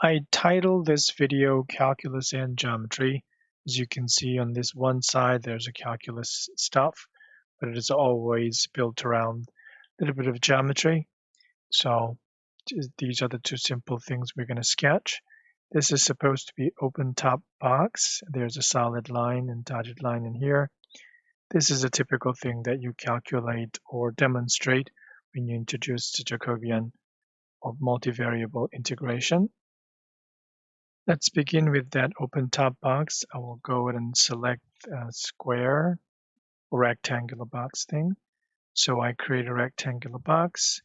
I titled this video Calculus and Geometry. As you can see on this one side, there's a calculus stuff, but it is always built around a little bit of geometry. So these are the two simple things we're going to sketch. This is supposed to be open top box. There's a solid line and dotted line in here. This is a typical thing that you calculate or demonstrate when you introduce the Jacobian or multivariable integration. Let's begin with that open top box. I will go ahead and select a square or rectangular box thing. So I create a rectangular box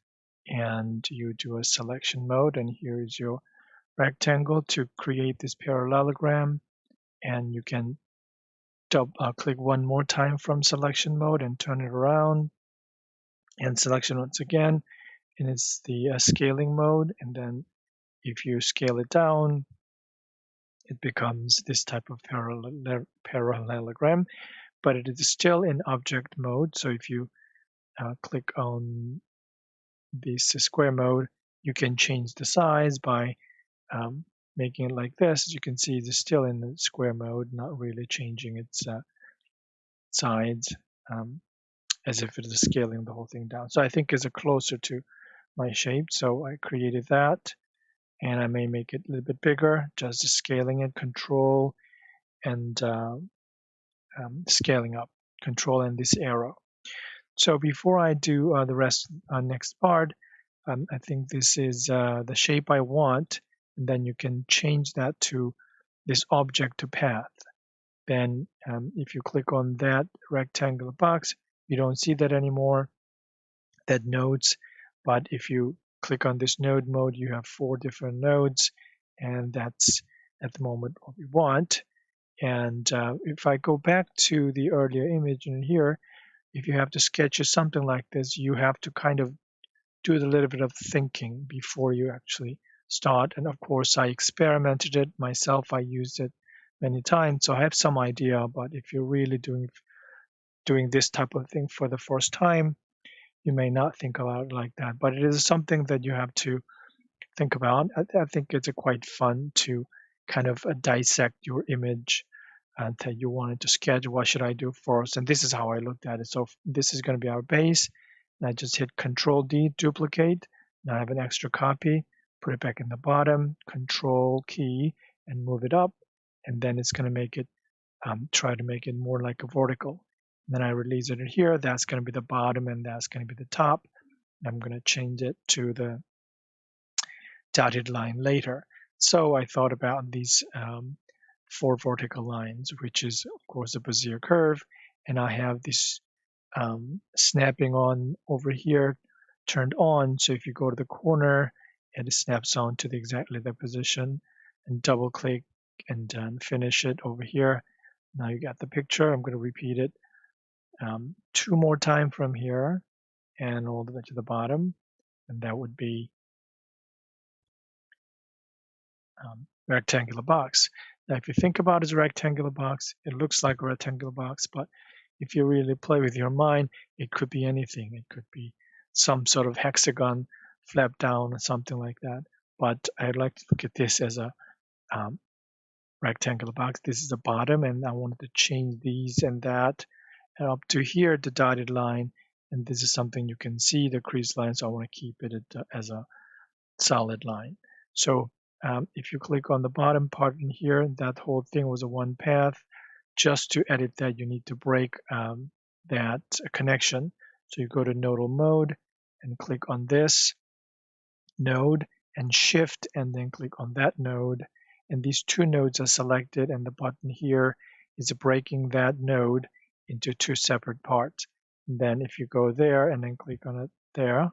and you do a selection mode, and here is your rectangle to create this parallelogram, and you can click one more time from selection mode and turn it around and selection once again, and it's the scaling mode, and then if you scale it down it becomes this type of parallelogram, but it is still in object mode. So if you click on this square mode, you can change the size by making it like this. As you can see, it's still in the square mode, not really changing its sides, as if it is scaling the whole thing down. So I think it's closer to my shape. So I created that, and I may make it a little bit bigger, just scaling it, control, and scaling up, control and this arrow. So before I do the rest next part, I think this is the shape I want, and then you can change that to this object to path. Then if you click on that rectangular box, you don't see that anymore, that nodes, but if you click on this node mode, you have 4 different nodes, and that's at the moment what we want. And if I go back to the earlier image in here, if you have to sketch something like this, you have to kind of do a little bit of thinking before you actually start. And of course, I experimented it myself. I used it many times, so I have some idea. But if you're really doing this type of thing for the first time, you may not think about it like that. But it is something that you have to think about. I think it's quite fun to kind of dissect your image that you wanted to sketch. What should I do first? And this is how I looked at it. So this is going to be our base. And I just hit Control D, duplicate. Now I have an extra copy, put it back in the bottom, Control key, and move it up. And then it's going to make it, try to make it more like a vertical. And then I release it here. That's going to be the bottom, and that's going to be the top. I'm going to change it to the dotted line later. So I thought about these 4 vertical lines, which is of course a Bezier curve, and I have this snapping on over here turned on. So if you go to the corner, it snaps on to exactly the position, and double click and then finish it over here. Now you got the picture. I'm going to repeat it 2 more times from here and all the way to the bottom, and that would be rectangular box. Now, if you think about it as a rectangular box, it looks like a rectangular box, but if you really play with your mind, it could be anything. It could be some sort of hexagon flap down or something like that. But I'd like to look at this as a rectangular box. This is the bottom, and I wanted to change these and that. And up to here, the dotted line, and this is something you can see, the crease line, so I want to keep it as a solid line. So if you click on the bottom part in here, that whole thing was a one path. Just to edit that, you need to break that connection. So you go to nodal mode and click on this node and shift, and then click on that node. And these 2 nodes are selected, and the button here is breaking that node into 2 separate parts. And then if you go there and then click on it there,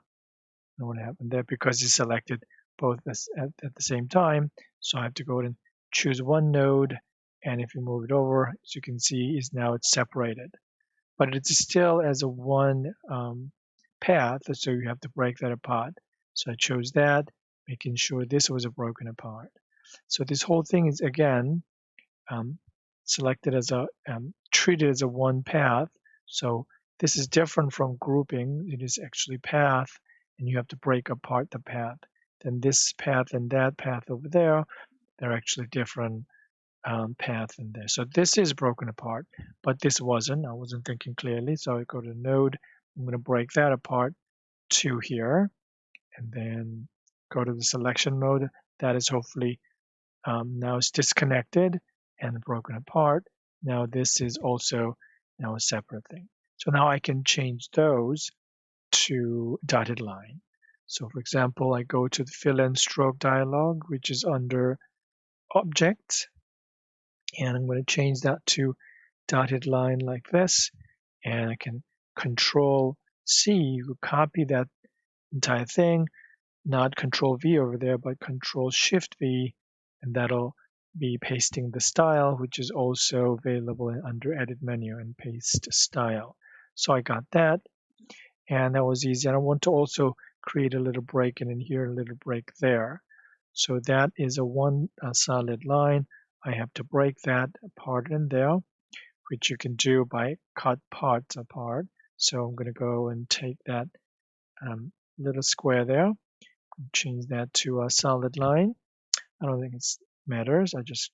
know what happened there because it's selected both at the same time. So I have to go and choose one node, and if you move it over, as you can see, it's separated. But it's still as a one path, so you have to break that apart. So I chose that, making sure this was broken apart. So this whole thing is again selected as treated as a one path. So this is different from grouping. It is actually path, and you have to break apart the path. then this path and that path over there, they're actually different path in there. So this is broken apart, but this wasn't. I wasn't thinking clearly. So I go to node. I'm going to break that apart to here, and then go to the selection mode. That is hopefully now it's disconnected and broken apart. Now this is also now a separate thing. So now I can change those to dotted line. So for example, I go to the fill and stroke dialog, which is under objects, and I'm going to change that to dotted line like this, and I can control C, you copy that entire thing, not control V over there, but control shift V, and that'll be pasting the style, which is also available under edit menu and paste style. So I got that, and that was easy. And I want to also create a little break in here, a little break there. So that is a solid line. I have to break that part in there, which you can do by cut parts apart. So I'm going to go and take that little square there, change that to a solid line. I don't think it matters. I just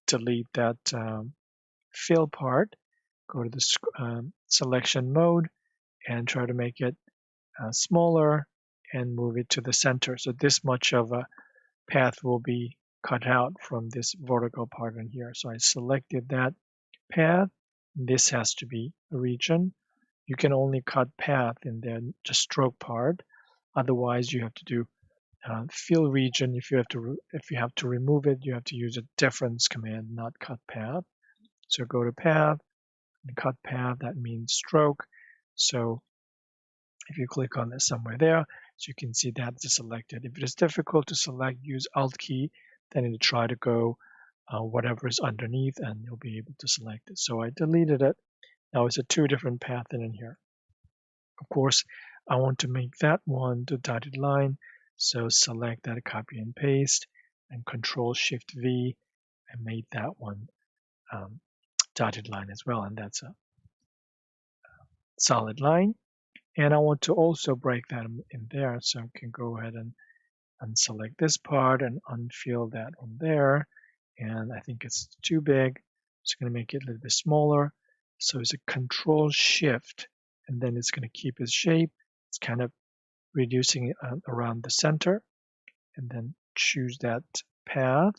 delete that fill part, go to the selection mode, and try to make it smaller and move it to the center. So this much of a path will be cut out from this vertical part in here. So I selected that path. This has to be a region. You can only cut path in the just stroke part. Otherwise, you have to do fill region. If you have to remove it, you have to use a difference command, not cut path. So go to path and cut path. That means stroke. So if you click on this somewhere there, so you can see that's selected. If it is difficult to select, use Alt key, then it'll try to go whatever is underneath, and you'll be able to select it. So I deleted it. Now it's a two different path in here. Of course, I want to make that one the dotted line. So select that, copy and paste, and Control Shift V, and make that one dotted line as well. And that's a solid line. And I want to also break that in there. So I can go ahead and unselect this part and unfill that one there. And I think it's too big. So I'm going to make it a little bit smaller. So it's a Control Shift, and then it's going to keep its shape. It's kind of reducing it around the center, and then choose that path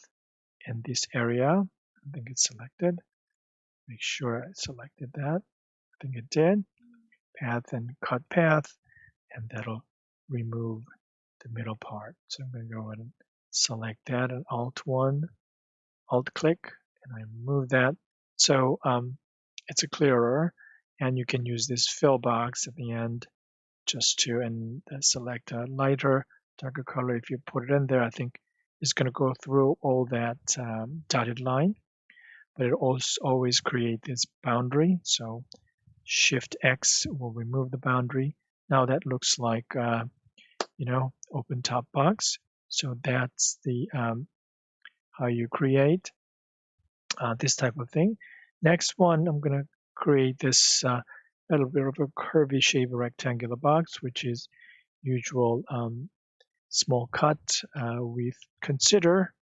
in this area. I think it's selected. Make sure I selected that. I think it did. Path and cut path, and that'll remove the middle part. So I'm going to go ahead and select that and Alt click, and I remove that. So it's a clearer, and you can use this fill box at the end just to and select a lighter, darker color. If you put it in there, I think it's going to go through all that dotted line, but it also always create this boundary. So Shift X will remove the boundary. Now that looks like open top box. So that's the how you create this type of thing. Next one, I'm going to create this little bit of a curvy shape rectangular box, which is usual small cut we consider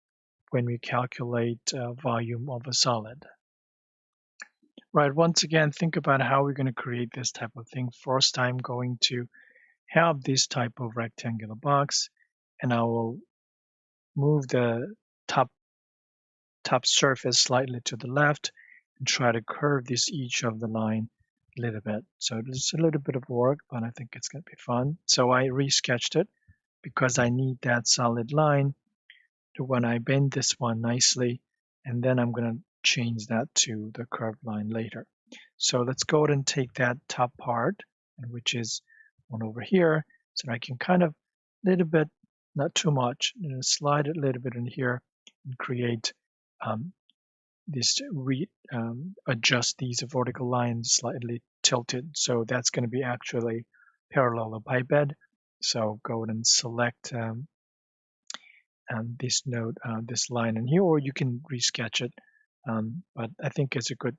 when we calculate volume of a solid. Right, once again, think about how we're going to create this type of thing. First, I'm going to have this type of rectangular box, and I will move the top surface slightly to the left and try to curve this each of the line a little bit. So it's a little bit of work, but I think it's going to be fun. So I resketched it because I need that solid line to when I bend this one nicely, and then I'm going to change that to the curved line later. So let's go ahead and take that top part, which is one over here, so I can kind of a little bit, not too much, slide it a little bit in here and create this adjust these vertical lines slightly tilted. So that's going to be actually parallelepiped. So go ahead and select this node, this line in here, or you can resketch it. But I think it's a good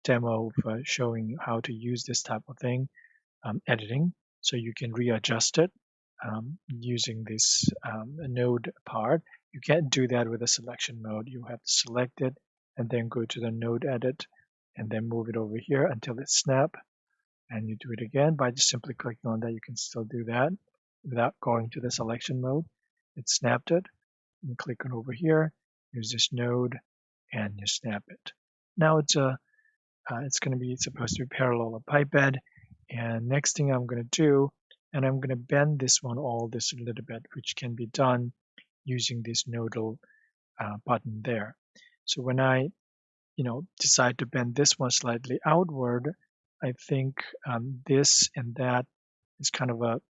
demo of showing how to use this type of thing, editing, so you can readjust it using this node part. You can't do that with the selection mode. You have to select it and then go to the node edit and then move it over here until it snaps. And you do it again by just simply clicking on that. You can still do that without going to the selection mode. It snapped it. And click on over here. Use this node and you snap it. Now it's going to be supposed to be parallel a pipe bed. And next thing I'm going to do, and I'm going to bend this one all this a little bit, which can be done using this nodal button there. So when I decide to bend this one slightly outward, I think this and that is kind of a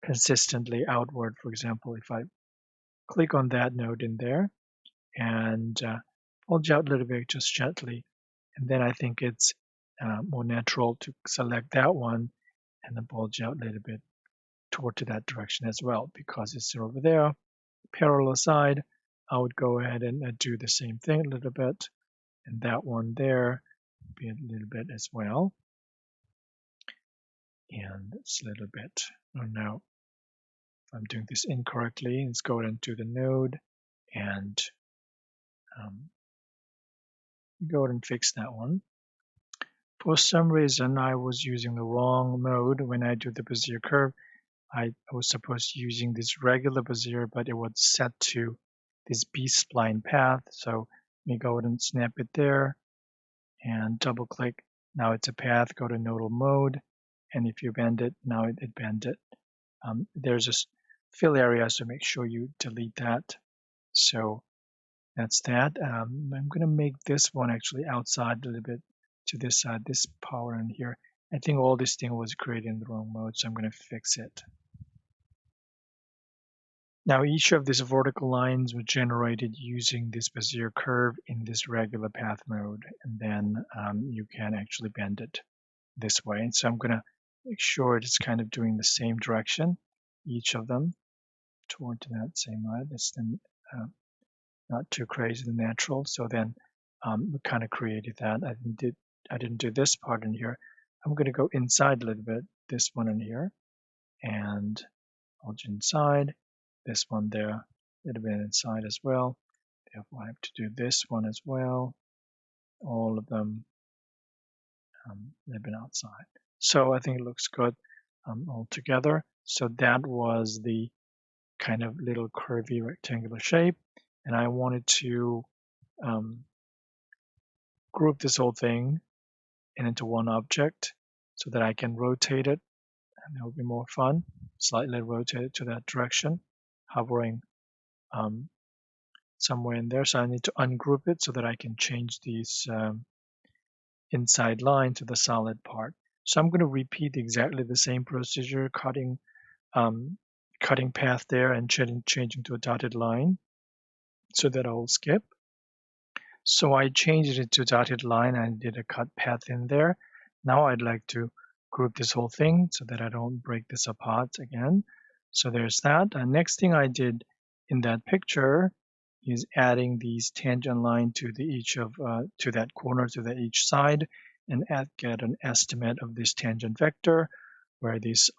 consistently outward. For example, if I click on that node in there and bulge out a little bit just gently, and then I think it's more natural to select that one and then bulge out a little bit toward to that direction as well, because it's over there, parallel side. I would go ahead and do the same thing a little bit, and that one there be a little bit as well, and it's a little bit. Oh, now I'm doing this incorrectly. Let's go ahead and do the node and go ahead and fix that one. For some reason, I was using the wrong mode when I do the Bezier curve. I was supposed to using this regular Bezier, but it was set to this B-spline path. So let me go ahead and snap it there and double click. Now it's a path, go to nodal mode. And if you bend it, now it bend it. There's a fill area, so make sure you delete that. So that's that. I'm going to make this one actually outside a little bit to this side, this power in here. I think all this thing was created in the wrong mode, so I'm going to fix it. Now each of these vertical lines were generated using this Bezier curve in this regular path mode, and then you can actually bend it this way. And so I'm going to make sure it's kind of doing the same direction, each of them toward that same line. It's then not too crazy the natural. So then we kind of created that. I didn't do this part in here. I'm going to go inside a little bit, this one in here, and bulge inside, this one there, a little bit inside as well. Therefore, I have to do this one as well. All of them a little bit outside. So I think it looks good all together. So that was the kind of little curvy rectangular shape. And I wanted to group this whole thing into one object so that I can rotate it, and it will be more fun. Slightly rotate it to that direction, hovering somewhere in there. So I need to ungroup it so that I can change these inside line to the solid part. So I'm going to repeat exactly the same procedure, cutting path there and changing to a dotted line so that I'll skip. So I changed it to dotted line and did a cut path in there. Now I'd like to group this whole thing so that I don't break this apart again. So there's that. And next thing I did in that picture is adding these tangent line to to that corner to each side, and get an estimate of this tangent vector, where these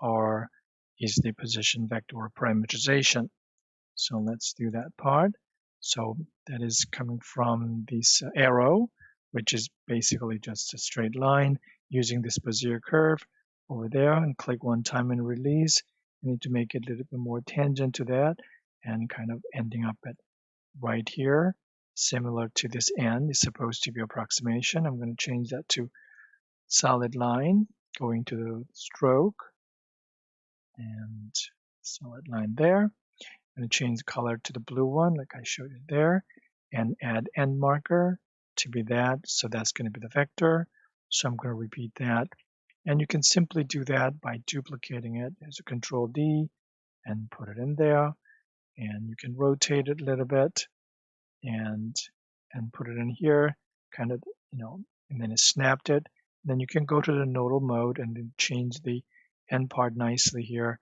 is the position vector or parameterization. So let's do that part. So that is coming from this arrow, which is basically just a straight line using this Bezier curve over there, and click one time and release. I need to make it a little bit more tangent to that and kind of ending up at right here, similar to this end is supposed to be approximation. I'm going to change that to solid line, going to the stroke and solid line there. I'm going to change the color to the blue one like I showed you there, and add end marker to be that. So that's going to be the vector. So I'm going to repeat that. And you can simply do that by duplicating it. There's a Control D and put it in there. And you can rotate it a little bit and put it in here, kind of, and then it snapped it. Then you can go to the nodal mode and then change the end part nicely here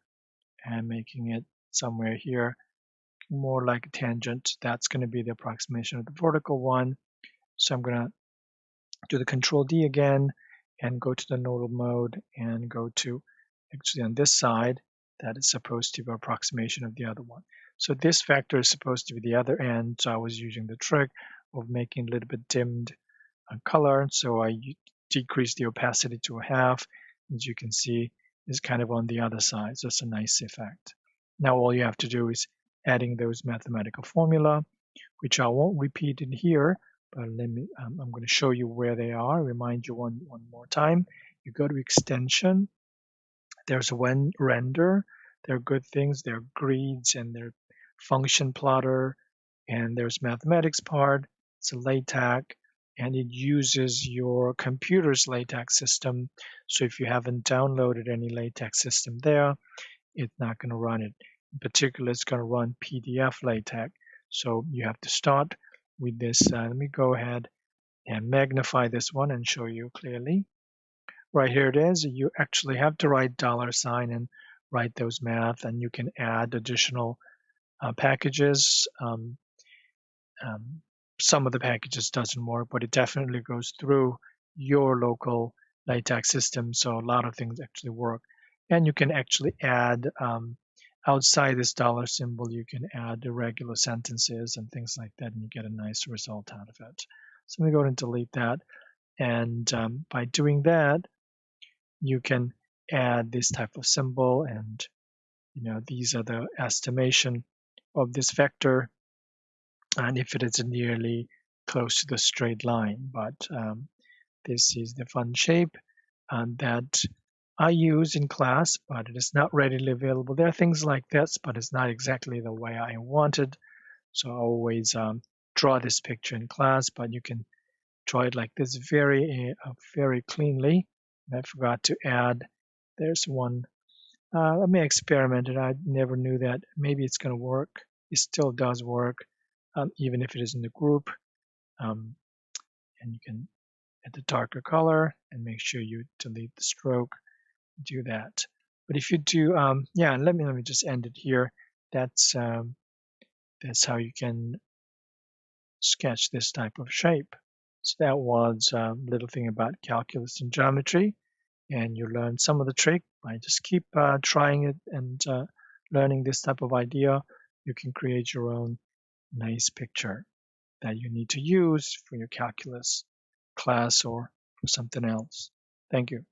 and making it somewhere here, more like a tangent. That's going to be the approximation of the vertical one. So I'm going to do the Control D again and go to the nodal mode and go to, actually on this side, that is supposed to be an approximation of the other one. So this vector is supposed to be the other end. So I was using the trick of making a little bit dimmed color. So I decreased the opacity to a half. As you can see, it's kind of on the other side. So it's a nice effect. Now all you have to do is adding those mathematical formula, which I won't repeat in here, but I'm going to show you where they are. Remind you one more time. You go to extension. There's when render. They're good things. They're grids and they're function plotter. And there's mathematics part. It's a LaTeX, and it uses your computer's LaTeX system. So if you haven't downloaded any LaTeX system there, it's not going to run it. In particular, it's going to run PDF LaTeX. So you have to start with this. Let me go ahead and magnify this one and show you clearly. Right here it is. You actually have to write $sign and write those math, and you can add additional packages. Some of the packages doesn't work, but it definitely goes through your local LaTeX system. So a lot of things actually work. And you can actually add outside this dollar symbol, you can add irregular sentences and things like that, and you get a nice result out of it. So let me go ahead and delete that. And by doing that, you can add this type of symbol, and these are the estimation of this vector, and if it is nearly close to the straight line. But this is the fun shape that I use in class, but it is not readily available. There are things like this, but it's not exactly the way I wanted. So I always draw this picture in class, but you can draw it like this very cleanly. And I forgot to add, there's one. Let me experiment it. I never knew that. Maybe it's going to work. It still does work, even if it is in the group. And you can add the darker color and make sure you delete the stroke. Do that. But if you do, yeah, let me just end it here. That's how you can sketch this type of shape. So that was a little thing about calculus and geometry, and you learn some of the trick by just keep trying it and learning this type of idea. You can create your own nice picture that you need to use for your calculus class or for something else. Thank you.